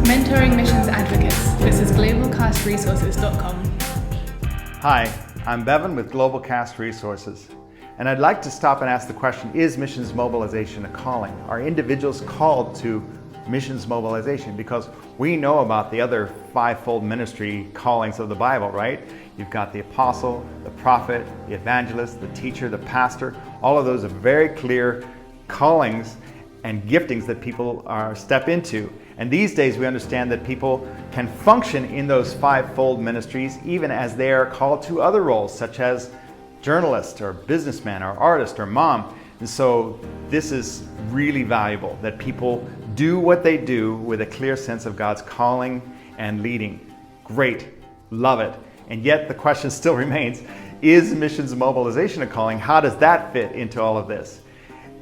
Mentoring missions advocates. This is GlobalCASTresources.com. Hi, I'm Bevan with GlobalCAST Resources, and I'd like to stop and ask the question, is missions mobilization a calling? Are individuals called to missions mobilization? Because we know about the other fivefold ministry callings of the Bible, right? You've got the apostle, the prophet, the evangelist, the teacher, the pastor. All of those are very clear callings and giftings that people step into. And these days we understand that people can function in those fivefold ministries even as they are called to other roles, such as journalist or businessman or artist or mom. And so this is really valuable, that people do what they do with a clear sense of God's calling and leading. Great, love it. And yet the question still remains, is missions mobilization a calling? How does that fit into all of this?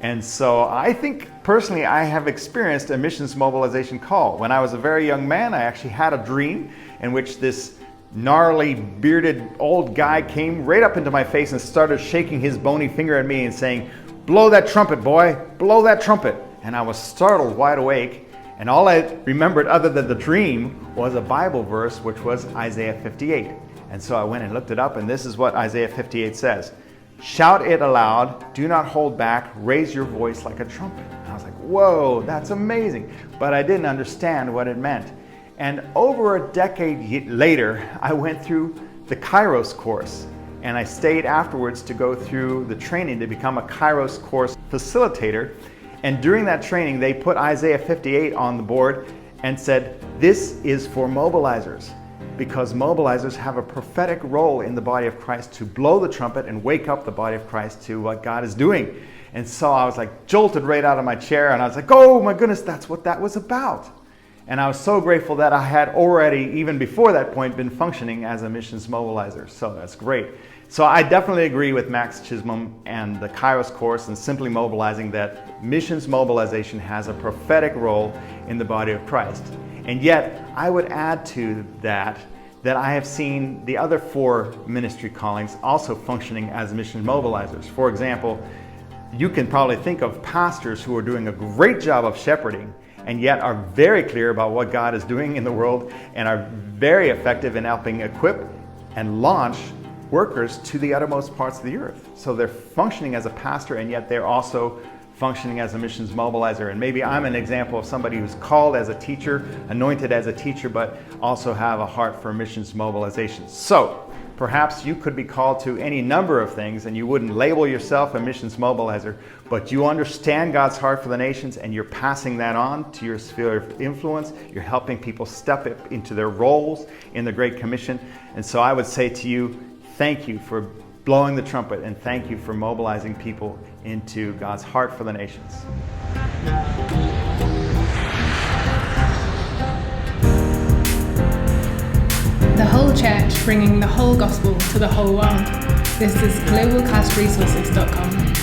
And so I think personally I have experienced a missions mobilization call. When I was a very young man, I actually had a dream in which this gnarly, bearded old guy came right up into my face and started shaking his bony finger at me and saying, "Blow that trumpet, boy, blow that trumpet." And I was startled, wide awake, and all I remembered other than the dream was a Bible verse, which was Isaiah 58. And so I went and looked it up, and this is what Isaiah 58 says. "Shout it aloud, do not hold back, raise your voice like a trumpet." And I was like, whoa, that's amazing. But I didn't understand what it meant. And over a decade later, I went through the Kairos course. And I stayed afterwards to go through the training to become a Kairos course facilitator. And during that training, they put Isaiah 58 on the board and said, this is for mobilizers. Because mobilizers have a prophetic role in the body of Christ to blow the trumpet and wake up the body of Christ to what God is doing. And so I was like jolted right out of my chair, and I was like, oh my goodness, that's what that was about. And I was so grateful that I had already, even before that point, been functioning as a missions mobilizer. So that's great. So I definitely agree with Max Chisholm and the Kairos course and Simply Mobilizing that missions mobilization has a prophetic role in the body of Christ. And yet, I would add to that I have seen the other four ministry callings also functioning as mission mobilizers. For example, you can probably think of pastors who are doing a great job of shepherding and yet are very clear about what God is doing in the world and are very effective in helping equip and launch workers to the uttermost parts of the earth. So they're functioning as a pastor, and yet they're also functioning as a missions mobilizer. And maybe I'm an example of somebody who's called as a teacher, anointed as a teacher, but also have a heart for missions mobilization. So perhaps you could be called to any number of things, and you wouldn't label yourself a missions mobilizer, but you understand God's heart for the nations, and you're passing that on to your sphere of influence. You're helping people step up into their roles in the Great Commission. And so I would say to you, thank you for blowing the trumpet, and thank you for mobilizing people into God's heart for the nations. The whole church bringing the whole gospel to the whole world. This is GlobalCASTresources.com.